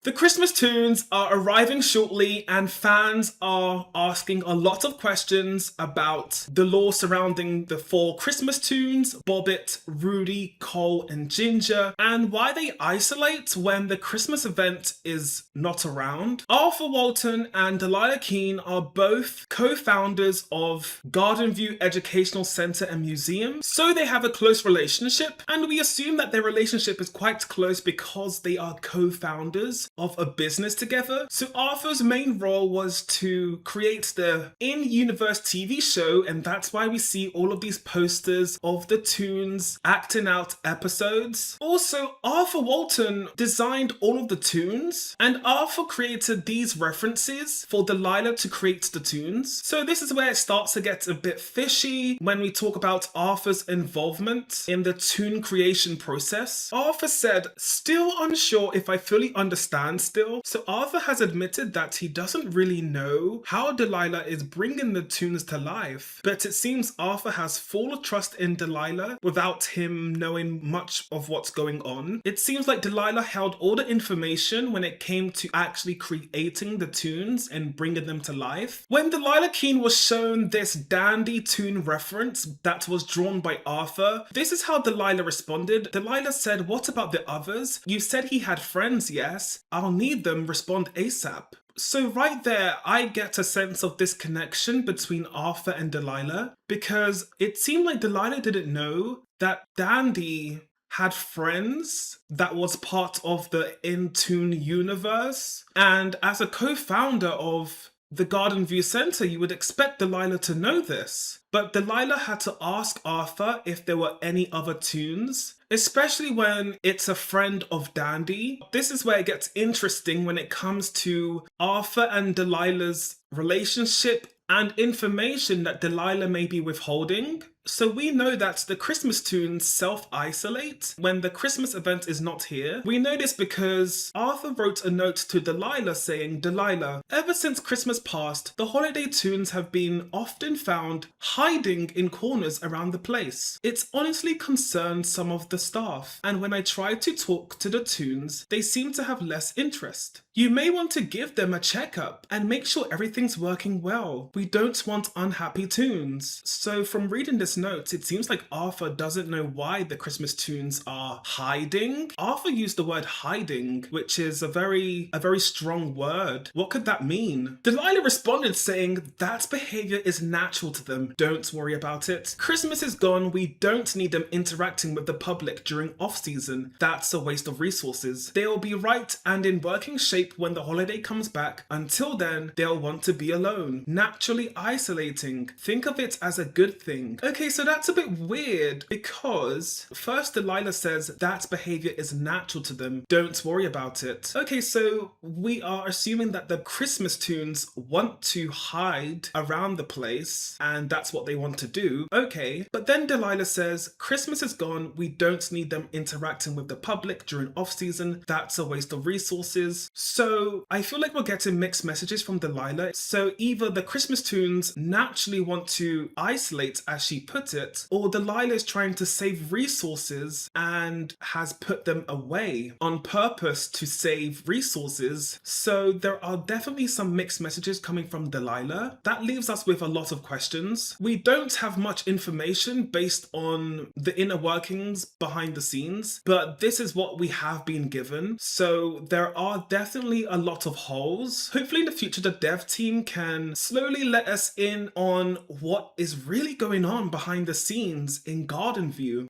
The Christmas tunes are arriving shortly, and fans are asking a lot of questions about the lore surrounding the four Christmas tunes: Bobbit, Rudy, Cole, and Ginger, and why they isolate when the Christmas event is not around. Arthur Walton and Delilah Keane are both co-founders of Garden View Educational Centre and Museum, so they have a close relationship, and we assume that their relationship is quite close because they are co-founders of a business together. So Arthur's main role was to create the in-universe TV show, and that's why we see all of these posters of the Toons acting out episodes. Also, Arthur Walton designed all of the Toons, and Arthur created these references for Delilah to create the Toons. So this is where it starts to get a bit fishy when we talk about Arthur's involvement in the Toon creation process. Arthur said, "Still unsure if I fully understand still." So Arthur has admitted that he doesn't really know how Delilah is bringing the Toons to life, but it seems Arthur has full trust in Delilah without him knowing much of what's going on. It seems like Delilah held all the information when it came to actually creating the Toons and bringing them to life. When Delilah Keane was shown this dandy Toon reference that was drawn by Arthur, this is how Delilah responded. Delilah said, "What about the others? You said he had friends, yes? I'll need them, respond ASAP." So right there, I get a sense of this connection between Arthur and Delilah, because it seemed like Delilah didn't know that Dandy had friends that was part of the In-Tune universe. And as a co-founder of the Garden View Centre, you would expect Delilah to know this. But Delilah had to ask Arthur if there were any other Toons, especially when it's a friend of Dandy. This is where it gets interesting when it comes to Arthur and Delilah's relationship and information that Delilah may be withholding. So we know that the Christmas Toons self-isolate when the Christmas event is not here. We know this because Arthur wrote a note to Delilah saying, "Delilah, ever since Christmas passed, the holiday Toons have been often found hiding in corners around the place. It's honestly concerned some of the staff, and when I try to talk to the Toons, they seem to have less interest. You may want to give them a checkup and make sure everything's working well. We don't want unhappy Toons." So from reading this note, it seems like Arthur doesn't know why the Christmas Toons are hiding. Arthur used the word hiding, which is a very strong word. What could that mean? Delilah responded saying, "That behavior is natural to them. Don't worry about it. Christmas is gone. We don't need them interacting with the public during off-season. That's a waste of resources. They'll be right and in working shape when the holiday comes back. Until then, they'll want to be alone, naturally isolating. Think of it as a good thing." Okay, so that's a bit weird because first Delilah says that behavior is natural to them. Don't worry about it. Okay, so we are assuming that the Christmas Toons want to hide around the place and that's what they want to do. Okay, but then Delilah says, "Christmas is gone. We don't need them interacting with the public during off-season. That's a waste of resources." So I feel like we're getting mixed messages from Delilah. So either the Christmas Toons naturally want to isolate, as she put it, or Delilah is trying to save resources and has put them away on purpose to save resources. So there are definitely some mixed messages coming from Delilah. That leaves us with a lot of questions. We don't have much information based on the inner workings behind the scenes, but this is what we have been given. So there are definitely a lot of holes. Hopefully in the future the dev team can slowly let us in on what is really going on behind the scenes in Garden View.